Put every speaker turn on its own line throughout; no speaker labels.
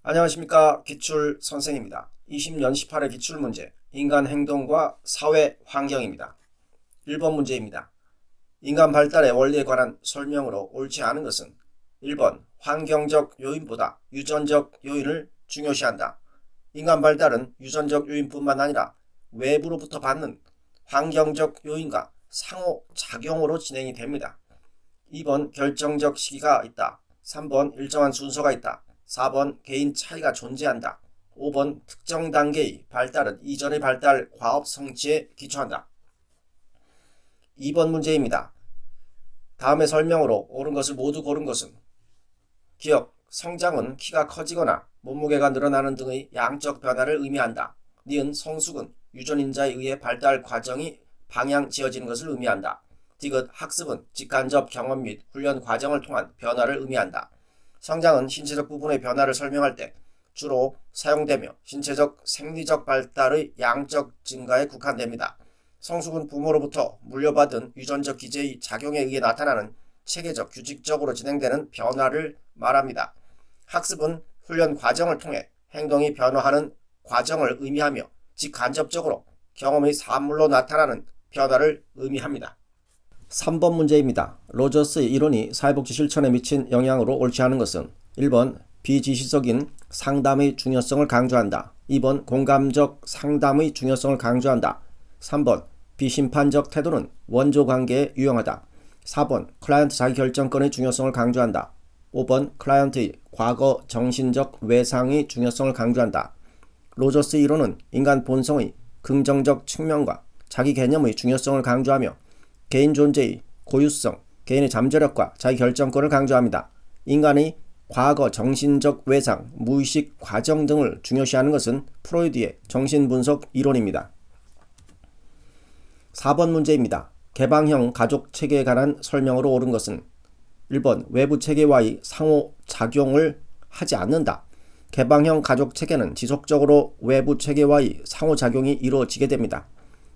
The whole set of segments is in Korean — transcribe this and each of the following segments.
안녕하십니까. 기출 선생입니다. 20년 18회 기출문제 인간 행동과 사회 환경입니다. 1번 문제입니다. 인간 발달의 원리에 관한 설명으로 옳지 않은 것은 1번 환경적 요인보다 유전적 요인을 중요시한다. 인간 발달은 유전적 요인뿐만 아니라 외부로부터 받는 환경적 요인과 상호작용으로 진행이 됩니다. 2번 결정적 시기가 있다. 3번 일정한 순서가 있다. 4번 개인 차이가 존재한다. 5번 특정 단계의 발달은 이전의 발달 과업 성취에 기초한다. 2번 문제입니다. 다음의 설명으로 옳은 것을 모두 고른 것은 기억, 성장은 키가 커지거나 몸무게가 늘어나는 등의 양적 변화를 의미한다. 니은 성숙은 유전인자에 의해 발달 과정이 방향 지어지는 것을 의미한다. 디귿 학습은 직간접 경험 및 훈련 과정을 통한 변화를 의미한다. 성장은 신체적 부분의 변화를 설명할 때 주로 사용되며 신체적 생리적 발달의 양적 증가에 국한됩니다. 성숙은 부모로부터 물려받은 유전적 기제의 작용에 의해 나타나는 체계적 규칙적으로 진행되는 변화를 말합니다. 학습은 훈련 과정을 통해 행동이 변화하는 과정을 의미하며 직간접적으로 경험의 산물로 나타나는 변화를 의미합니다. 3번 문제입니다. 로저스의 이론이 사회복지 실천에 미친 영향으로 옳지 않은 것은 1번 비지시적인 상담의 중요성을 강조한다. 2번 공감적 상담의 중요성을 강조한다. 3번 비심판적 태도는 원조관계에 유용하다. 4번 클라이언트 자기결정권의 중요성을 강조한다. 5번 클라이언트의 과거 정신적 외상의 중요성을 강조한다. 로저스의 이론은 인간 본성의 긍정적 측면과 자기 개념의 중요성을 강조하며 개인 존재의 고유성, 개인의 잠재력과 자기결정권을 강조합니다. 인간의 과거 정신적 외상, 무의식 과정 등을 중요시하는 것은 프로이드의 정신분석 이론입니다. 4번 문제입니다. 개방형 가족 체계에 관한 설명으로 옳은 것은 1번 외부 체계와의 상호작용을 하지 않는다. 개방형 가족 체계는 지속적으로 외부 체계와의 상호작용이 이루어지게 됩니다.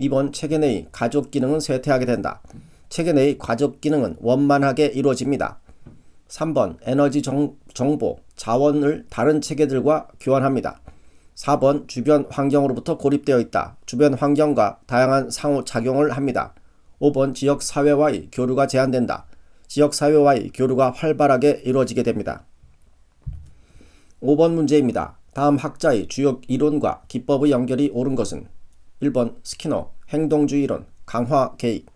2번 체계 내의 가족 기능은 쇠퇴하게 된다. 체계 내의 가족 기능은 원만하게 이루어집니다. 3번 에너지 정보, 자원을 다른 체계들과 교환합니다. 4번 주변 환경으로부터 고립되어 있다. 주변 환경과 다양한 상호작용을 합니다. 5번 지역사회와의 교류가 제한된다. 지역사회와의 교류가 활발하게 이루어지게 됩니다. 5번 문제입니다. 다음 학자의 주요 이론과 기법의 연결이 옳은 것은 1번 스키너 행동주의 이론 강화 개입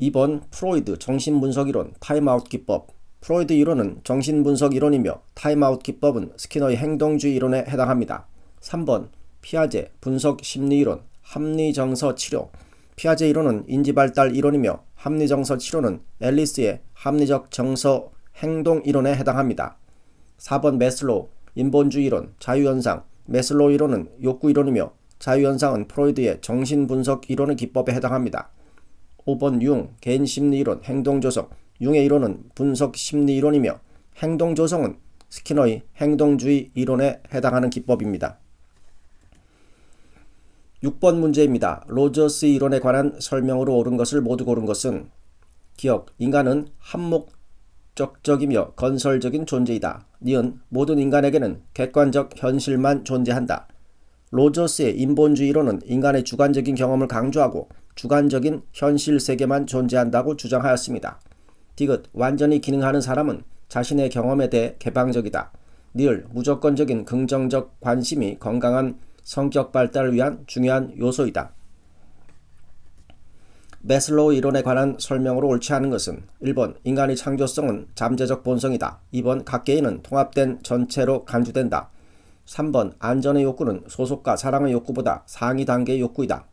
2번 프로이드 정신분석 이론 타임아웃 기법 프로이드 이론은 정신분석 이론이며 타임아웃 기법은 스키너의 행동주의 이론에 해당합니다. 3번 피아제 분석 심리 이론 합리정서 치료 피아제 이론은 인지발달 이론이며 합리정서 치료는 앨리스의 합리적 정서 행동 이론에 해당합니다. 4번 메슬로우 인본주의 이론 자유현상 메슬로우 이론은 욕구 이론이며 자유현상은 프로이드의 정신분석 이론의 기법에 해당합니다. 5번 융 개인심리이론 행동조성 융의 이론은 분석심리이론이며 행동조성은 스키너의 행동주의 이론에 해당하는 기법입니다. 6번 문제입니다. 로저스의 이론에 관한 설명으로 옳은 것을 모두 고른 것은 기억, 인간은 한목적이며 건설적인 존재이다. 니은 모든 인간에게는 객관적 현실만 존재한다. 로저스의 인본주의 이론은 인간의 주관적인 경험을 강조하고 주관적인 현실 세계만 존재한다고 주장하였습니다. 디귿 완전히 기능하는 사람은 자신의 경험에 대해 개방적이다. 니을 무조건적인 긍정적 관심이 건강한 성격 발달을 위한 중요한 요소이다. 메슬로우 이론에 관한 설명으로 옳지 않은 것은 1번 인간의 창조성은 잠재적 본성이다. 2번 각 개인은 통합된 전체로 간주된다. 3번 안전의 욕구는 소속과 사랑의 욕구보다 상위 단계의 욕구이다.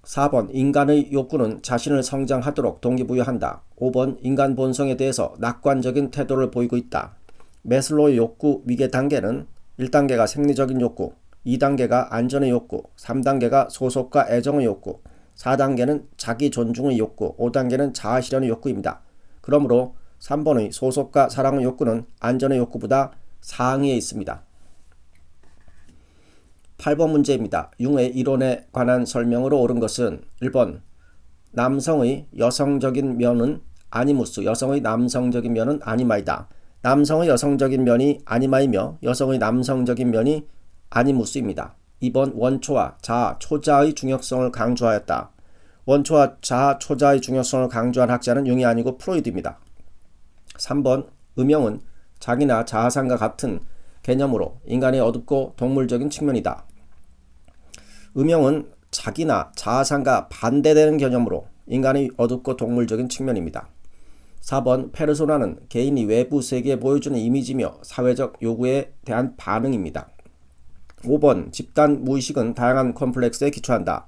4번 인간의 욕구는 자신을 성장하도록 동기부여한다. 5번 인간 본성에 대해서 낙관적인 태도를 보이고 있다. 메슬로우의 욕구 위계 단계는 1단계가 생리적인 욕구, 2단계가 안전의 욕구, 3단계가 소속과 애정의 욕구, 4단계는 자기 존중의 욕구, 5단계는 자아실현의 욕구입니다. 그러므로 3번의 소속과 사랑의 욕구는 안전의 욕구보다 상위에 있습니다. 8번 문제입니다. 융의 이론에 관한 설명으로 옳은 것은 1번 남성의 여성적인 면은 아니무스, 여성의 남성적인 면은 아니마이다. 남성의 여성적인 면이 아니마이며 여성의 남성적인 면이 아니무스입니다. 2번 원초와 자아, 초자의 중요성을 강조하였다. 원초와 자아, 초자의 중요성을 강조한 학자는 융이 아니고 프로이드입니다. 3번 음영은 자기나 자아상과 같은 개념으로 인간의 어둡고 동물적인 측면이다. 음영은 자기나 자아상과 반대되는 개념으로 인간의 어둡고 동물적인 측면입니다. 4번 페르소나는 개인이 외부 세계에 보여주는 이미지며 사회적 요구에 대한 반응입니다. 5번 집단 무의식은 다양한 컴플렉스에 기초한다.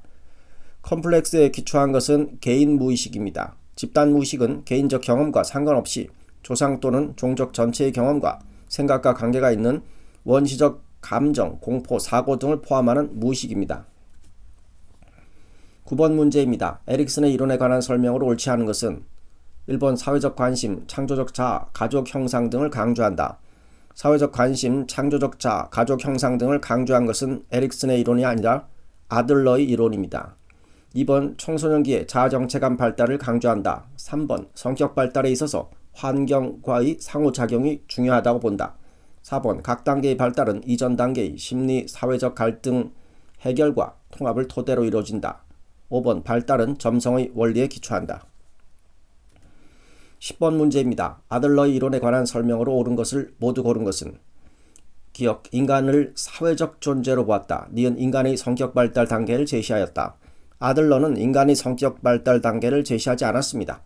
컴플렉스에 기초한 것은 개인 무의식입니다. 집단 무의식은 개인적 경험과 상관없이 조상 또는 종족 전체의 경험과 생각과 관계가 있는 원시적 감정, 공포, 사고 등을 포함하는 무의식입니다. 9번 문제입니다. 에릭슨의 이론에 관한 설명으로 옳지 않은 것은 1번 사회적 관심, 창조적 자아, 가족 형상 등을 강조한다. 사회적 관심, 창조적 자아, 가족 형상 등을 강조한 것은 에릭슨의 이론이 아니라 아들러의 이론입니다. 2번 청소년기의 자아정체감 발달을 강조한다. 3번 성격 발달에 있어서 환경과의 상호작용이 중요하다고 본다. 4번 각 단계의 발달은 이전 단계의 심리, 사회적 갈등 해결과 통합을 토대로 이루어진다. 5번 발달은 점성의 원리에 기초한다. 10번 문제입니다. 아들러의 이론에 관한 설명으로 옳은 것을 모두 고른 것은 기억, 인간을 사회적 존재로 보았다. 니은 인간의 성격 발달 단계를 제시하였다. 아들러는 인간의 성격 발달 단계를 제시하지 않았습니다.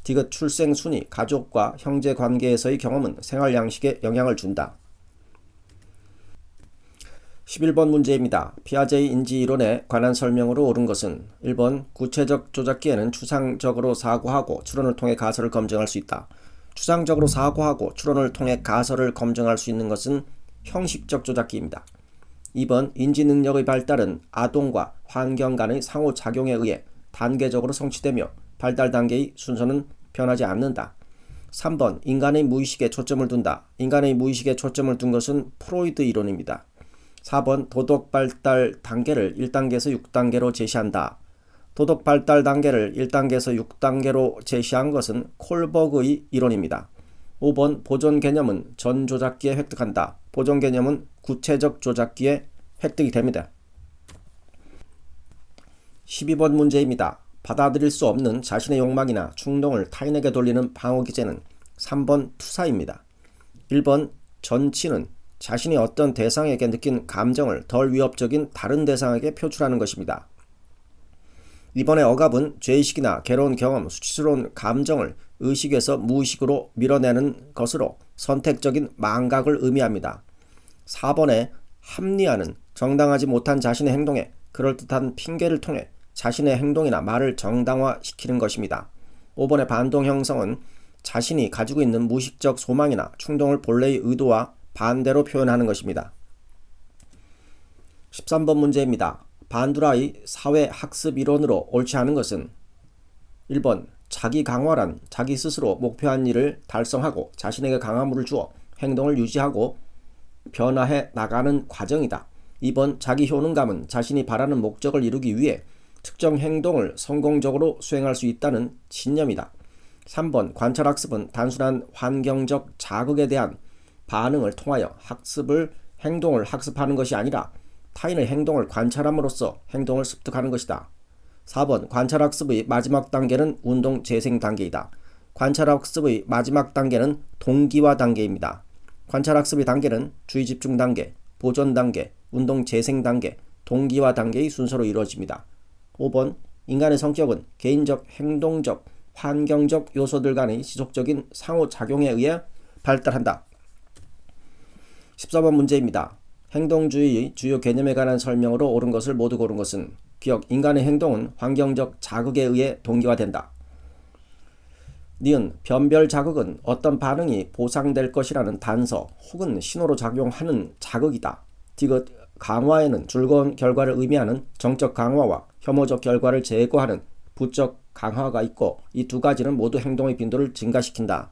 디귿 출생 순위, 가족과 형제 관계에서의 경험은 생활 양식에 영향을 준다. 11번 문제입니다. 피아제의 인지 이론에 관한 설명으로 옳은 것은 1번 구체적 조작기에는 추상적으로 사고하고 추론을 통해 가설을 검증할 수 있다. 추상적으로 사고하고 추론을 통해 가설을 검증할 수 있는 것은 형식적 조작기입니다. 2번 인지 능력의 발달은 아동과 환경 간의 상호작용에 의해 단계적으로 성취되며 발달 단계의 순서는 변하지 않는다. 3번 인간의 무의식에 초점을 둔다. 인간의 무의식에 초점을 둔 것은 프로이드 이론입니다. 4번 도덕 발달 단계를 1단계에서 6단계로 제시한다. 도덕 발달 단계를 1단계에서 6단계로 제시한 것은 콜버그의 이론입니다. 5번 보존 개념은 전 조작기에 획득한다. 보존 개념은 구체적 조작기에 획득이 됩니다. 12번 문제입니다. 받아들일 수 없는 자신의 욕망이나 충동을 타인에게 돌리는 방어 기제는 3번 투사입니다. 1번 전치는 자신이 어떤 대상에게 느낀 감정을 덜 위협적인 다른 대상에게 표출하는 것입니다. 2번의 억압은 죄의식이나 괴로운 경험, 수치스러운 감정을 의식에서 무의식으로 밀어내는 것으로 선택적인 망각을 의미합니다. 4번의 합리화는 정당하지 못한 자신의 행동에 그럴듯한 핑계를 통해 자신의 행동이나 말을 정당화시키는 것입니다. 5번의 반동 형성은 자신이 가지고 있는 무의식적 소망이나 충동을 본래의 의도와 반대로 표현하는 것입니다. 13번 문제입니다. 반두라의 사회학습 이론으로 옳지 않은 것은 1번 자기 강화란 자기 스스로 목표한 일을 달성하고 자신에게 강화물을 주어 행동을 유지하고 변화해 나가는 과정이다. 2번 자기 효능감은 자신이 바라는 목적을 이루기 위해 특정 행동을 성공적으로 수행할 수 있다는 신념이다. 3번 관찰학습은 단순한 환경적 자극에 대한 반응을 통하여 행동을 학습하는 것이 아니라 타인의 행동을 관찰함으로써 행동을 습득하는 것이다. 4번 관찰학습의 마지막 단계는 운동 재생 단계이다. 관찰학습의 마지막 단계는 동기화 단계입니다. 관찰학습의 단계는 주의 집중 단계, 보존 단계, 운동 재생 단계, 동기화 단계의 순서로 이루어집니다. 5번 인간의 성격은 개인적, 행동적, 환경적 요소들 간의 지속적인 상호작용에 의해 발달한다. 14번 문제입니다. 행동주의의 주요 개념에 관한 설명으로 옳은 것을 모두 고른 것은 기억, 인간의 행동은 환경적 자극에 의해 동기화된다. 니은 변별 자극은 어떤 반응이 보상될 것이라는 단서 혹은 신호로 작용하는 자극이다. 디귿 강화에는 즐거운 결과를 의미하는 정적 강화와 혐오적 결과를 제거하는 부적 강화가 있고 이 두 가지는 모두 행동의 빈도를 증가시킨다.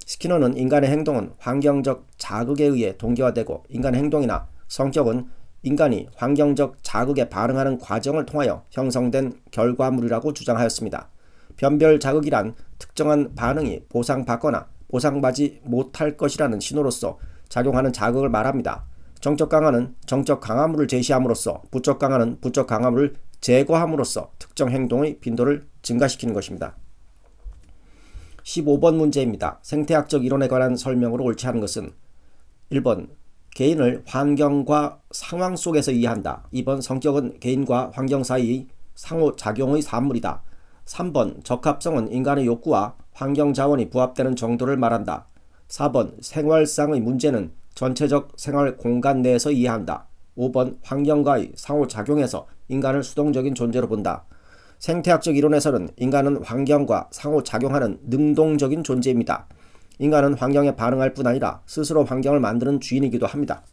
스키너는 인간의 행동은 환경적 자극에 의해 동기화되고 인간의 행동이나 성격은 인간이 환경적 자극에 반응하는 과정을 통하여 형성된 결과물이라고 주장하였습니다. 변별 자극이란 특정한 반응이 보상받거나 보상받지 못할 것이라는 신호로서 작용하는 자극을 말합니다. 정적 강화는 정적 강화물을 제시함으로써, 부적 강화는 부적 강화물을 제거함으로써 특정 행동의 빈도를 증가시키는 것입니다. 15번 문제입니다. 생태학적 이론에 관한 설명으로 옳지 않은 것은 1번 개인을 환경과 상황 속에서 이해한다. 2번 성격은 개인과 환경 사이의 상호작용의 산물이다. 3번 적합성은 인간의 욕구와 환경 자원이 부합되는 정도를 말한다. 4번 생활상의 문제는 전체적 생활 공간 내에서 이해한다. 5번 환경과의 상호작용에서 인간을 수동적인 존재로 본다. 생태학적 이론에서는 인간은 환경과 상호작용하는 능동적인 존재입니다. 인간은 환경에 반응할 뿐 아니라 스스로 환경을 만드는 주인이기도 합니다.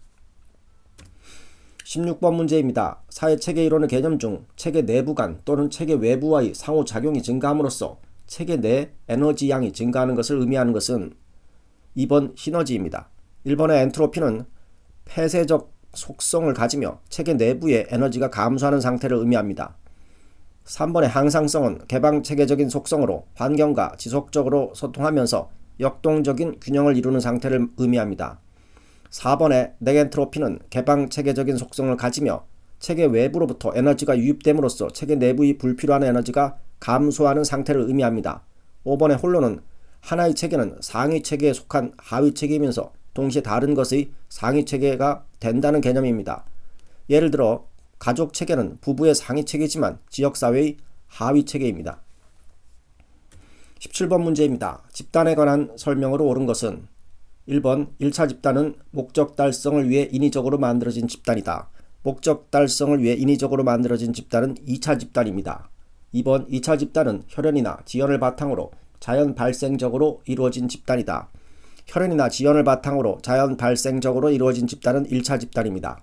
16번 문제입니다. 사회체계 이론의 개념 중 체계 내부 간 또는 체계 외부와의 상호작용이 증가함으로써 체계 내 에너지 양이 증가하는 것을 의미하는 것은 2번 시너지입니다. 1번의 엔트로피는 폐쇄적 속성을 가지며 체계 내부의 에너지가 감소하는 상태를 의미합니다. 3번의 항상성은 개방체계적인 속성으로 환경과 지속적으로 소통하면서 역동적인 균형을 이루는 상태를 의미합니다. 4번의 넥엔트로피는 개방체계적인 속성을 가지며 체계 외부로부터 에너지가 유입됨으로써 체계 내부의 불필요한 에너지가 감소하는 상태를 의미합니다. 5번의 홀로는 하나의 체계는 상위 체계에 속한 하위 체계이면서 동시에 다른 것의 상위 체계가 된다는 개념입니다. 예를 들어 가족 체계는 부부의 상위 체계지만 지역사회의 하위 체계입니다. 17번 문제입니다. 집단에 관한 설명으로 옳은 것은 1번 1차 집단은 목적 달성을 위해 인위적으로 만들어진 집단이다. 목적 달성을 위해 인위적으로 만들어진 집단은 2차 집단입니다. 2번 2차 집단은 혈연이나 지연을 바탕으로 자연 발생적으로 이루어진 집단이다. 혈연이나 지연을 바탕으로 자연 발생적으로 이루어진 집단은 1차 집단입니다.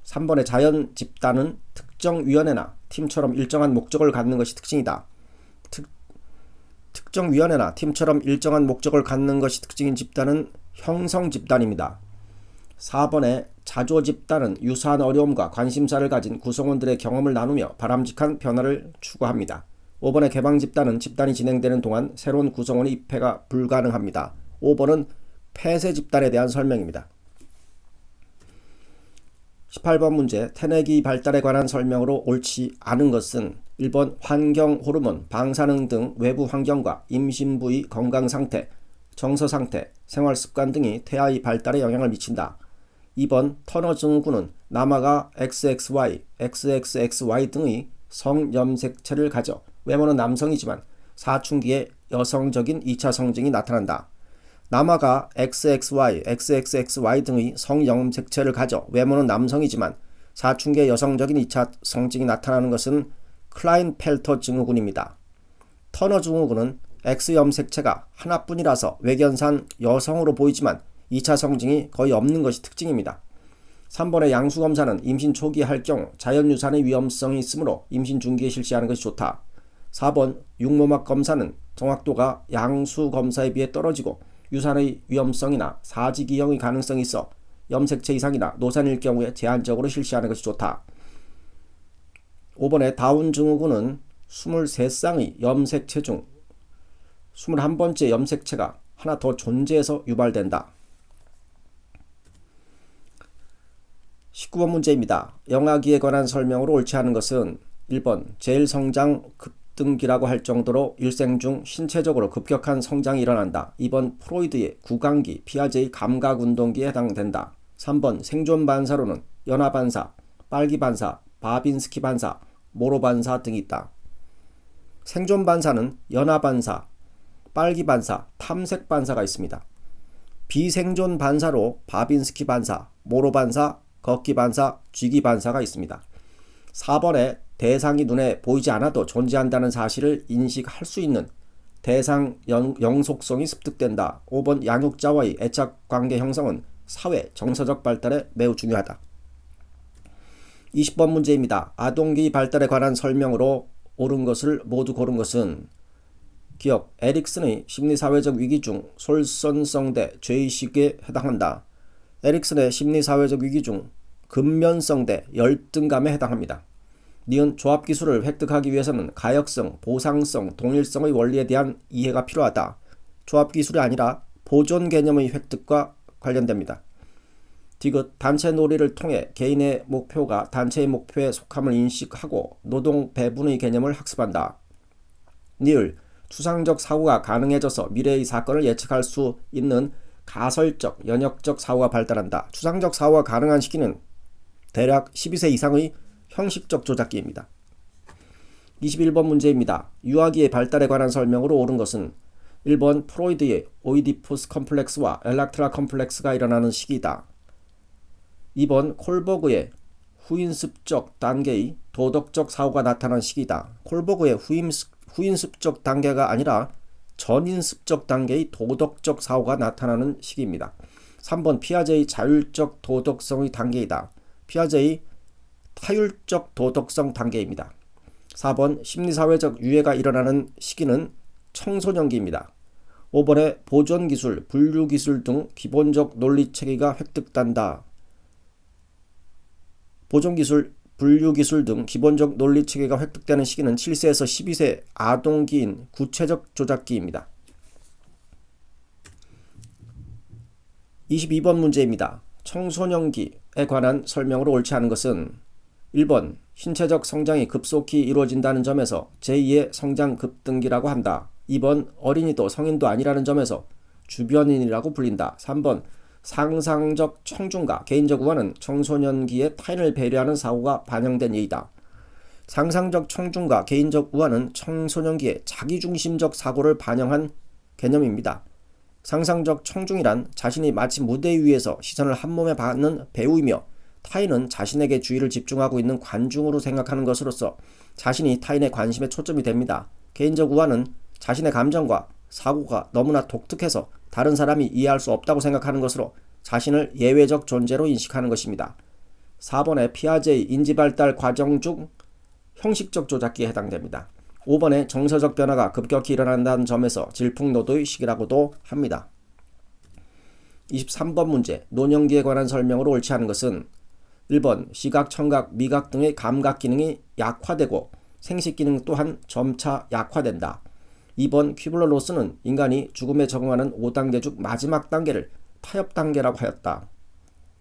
3번의 자연 집단은 특정 위원회나 팀처럼 일정한 목적을 갖는 것이 특징이다. 특정 위원회나 팀처럼 일정한 목적을 갖는 것이 특징인 집단은 형성 집단입니다. 4번의 자조 집단은 유사한 어려움과 관심사를 가진 구성원들의 경험을 나누며 바람직한 변화를 추구합니다. 5번의 개방 집단은 집단이 진행되는 동안 새로운 구성원의 입회가 불가능합니다. 5번은 폐쇄 집단에 대한 설명입니다. 18번 문제, 태내기 발달에 관한 설명으로 옳지 않은 것은 1번 환경 호르몬, 방사능 등 외부 환경과 임신부의 건강 상태, 정서 상태, 생활 습관 등이 태아의 발달에 영향을 미친다. 2번 터너 증후군은 남아가 XXY, XXXY 등의 성염색체를 가져 외모는 남성이지만 사춘기에 여성적인 2차 성징이 나타난다. 남아가 XXY, XXXY 등의 성염색체를 가져 외모는 남성이지만 사춘기에 여성적인 2차 성징이 나타나는 것은 클라인펠터 증후군입니다. 터너 증후군은 X염색체가 하나뿐이라서 외견상 여성으로 보이지만 2차 성징이 거의 없는 것이 특징입니다. 3번의 양수검사는 임신 초기에 할 경우 자연유산의 위험성이 있으므로 임신 중기에 실시하는 것이 좋다. 4번 육모막 검사는 정확도가 양수검사에 비해 떨어지고 유산의 위험성이나 사지기형의 가능성이 있어 염색체 이상이나 노산일 경우에 제한적으로 실시하는 것이 좋다. 5번의 다운 증후군은 23쌍의 염색체 중 21번째 염색체가 하나 더 존재해서 유발된다. 19번 문제입니다. 영아기에 관한 설명으로 옳지 않은 것은 1번 제일성장 급등기라고 할 정도로 일생 중 신체적으로 급격한 성장이 일어난다. 2번 프로이드의 구강기, 피아제의 감각운동기에 해당된다. 3번 생존 반사로는 연화 반사, 빨기 반사, 바빈스키 반사, 모로 반사 등이 있다. 생존 반사는 연화 반사, 빨기 반사, 탐색 반사가 있습니다. 비생존 반사로 바빈스키 반사, 모로 반사, 걷기 반사, 쥐기 반사가 있습니다. 4번에 대상이 눈에 보이지 않아도 존재한다는 사실을 인식할 수 있는 대상 영속성이 습득된다. 5번 양육자와의 애착관계 형성은 사회, 정서적 발달에 매우 중요하다. 20번 문제입니다. 아동기 발달에 관한 설명으로 옳은 것을 모두 고른 것은 기억, 에릭슨의 심리사회적 위기 중 솔선성대 죄의식에 해당한다. 에릭슨의 심리사회적 위기 중 근면성대 열등감에 해당합니다. 니은 조합기술을 획득하기 위해서는 가역성, 보상성, 동일성의 원리에 대한 이해가 필요하다. 조합기술이 아니라 보존 개념의 획득과 관련됩니다. 디귿 단체 놀이를 통해 개인의 목표가 단체의 목표에 속함을 인식하고 노동 배분의 개념을 학습한다. 니을 추상적 사고가 가능해져서 미래의 사건을 예측할 수 있는 가설적, 연역적 사고가 발달한다. 추상적 사고가 가능한 시기는 대략 12세 이상의 형식적 조작기입니다. 21번 문제입니다. 유아기의 발달에 관한 설명으로 옳은 것은 1번 프로이드의 오이디푸스 컴플렉스와 엘렉트라 컴플렉스가 일어나는 시기이다. 2번 콜버그의 후인습적 단계의 도덕적 사고가 나타난 시기이다. 콜버그의 후인습적 단계가 아니라 전인습적 단계의 도덕적 사고가 나타나는 시기입니다. 3번 피아제의 자율적 도덕성의 단계이다. 피아제의 타율적 도덕성 단계입니다. 4번 심리사회적 유해가 일어나는 시기는 청소년기입니다. 5번에 보존기술, 분류기술 등 기본적 논리체계가 획득된다. 보존기술, 분류기술 등 기본적 논리체계가 획득되는 시기는 7세에서 12세 아동기인 구체적 조작기입니다. 22번 문제입니다. 청소년기에 관한 설명으로 옳지 않은 것은 1번 신체적 성장이 급속히 이루어진다는 점에서 제2의 성장 급등기라고 한다. 2번 어린이도 성인도 아니라는 점에서 주변인이라고 불린다. 3번 상상적 청중과 개인적 우화는 청소년기에 타인을 배려하는 사고가 반영된 예이다. 상상적 청중과 개인적 우화는 청소년기에 자기중심적 사고를 반영한 개념입니다. 상상적 청중이란 자신이 마치 무대 위에서 시선을 한몸에 받는 배우이며 타인은 자신에게 주의를 집중하고 있는 관중으로 생각하는 것으로서 자신이 타인의 관심에 초점이 됩니다. 개인적 우화는 자신의 감정과 사고가 너무나 독특해서 다른 사람이 이해할 수 없다고 생각하는 것으로 자신을 예외적 존재로 인식하는 것입니다. 4번에 피아제의 인지발달 과정 중 형식적 조작기에 해당됩니다. 5번에 정서적 변화가 급격히 일어난다는 점에서 질풍노도의 시기라고도 합니다. 23번 문제 노년기에 관한 설명으로 옳지 않은 것은 1번 시각, 청각, 미각 등의 감각 기능이 약화되고 생식 기능 또한 점차 약화된다. 2번 퀴블러-로스는 인간이 죽음에 적응하는 5단계 중 마지막 단계를 타협 단계라고 하였다.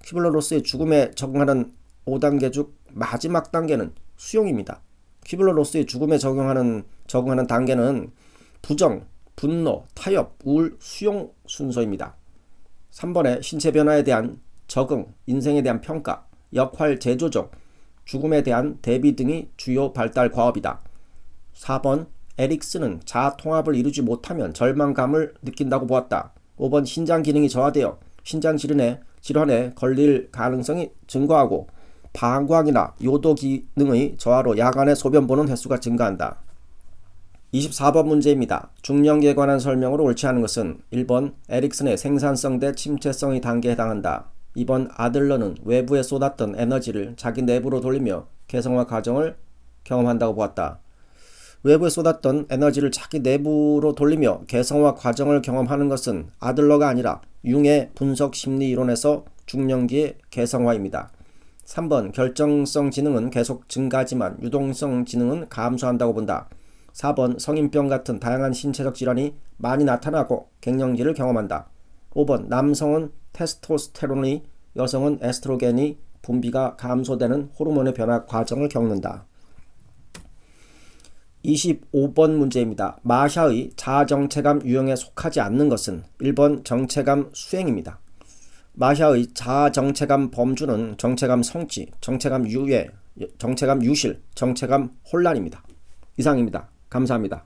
퀴블러-로스의 죽음에 적응하는 5단계 중 마지막 단계는 수용입니다. 퀴블러-로스의 죽음에 적응하는 단계는 부정, 분노, 타협, 우울, 수용 순서입니다. 3번에 신체 변화에 대한 적응, 인생에 대한 평가, 역할 재조정, 죽음에 대한 대비 등이 주요 발달 과업이다. 4번 에릭슨은 자아 통합을 이루지 못하면 절망감을 느낀다고 보았다. 5번 신장 기능이 저하되어 신장 질환에 걸릴 가능성이 증가하고 방광이나 요도 기능의 저하로 야간에 소변 보는 횟수가 증가한다. 24번 문제입니다. 중년기에 관한 설명으로 옳지 않은 것은 1번 에릭슨의 생산성 대 침체성의 단계에 해당한다. 2번 아들러는 외부에 쏟았던 에너지를 자기 내부로 돌리며 개성화 과정을 경험한다고 보았다. 외부에 쏟았던 에너지를 자기 내부로 돌리며 개성화 과정을 경험하는 것은 아들러가 아니라 융의 분석 심리 이론에서 중년기의 개성화입니다. 3번 결정성 지능은 계속 증가하지만 유동성 지능은 감소한다고 본다. 4번 성인병 같은 다양한 신체적 질환이 많이 나타나고 갱년기를 경험한다. 5번 남성은 테스토스테론이 여성은 에스트로겐이 분비가 감소되는 호르몬의 변화 과정을 겪는다. 25번 문제입니다. 마샤의 자아정체감 유형에 속하지 않는 것은 1번 정체감 수행입니다. 마샤의 자아정체감 범주는 정체감 성취, 정체감 유예, 정체감 유실, 정체감 혼란입니다. 이상입니다. 감사합니다.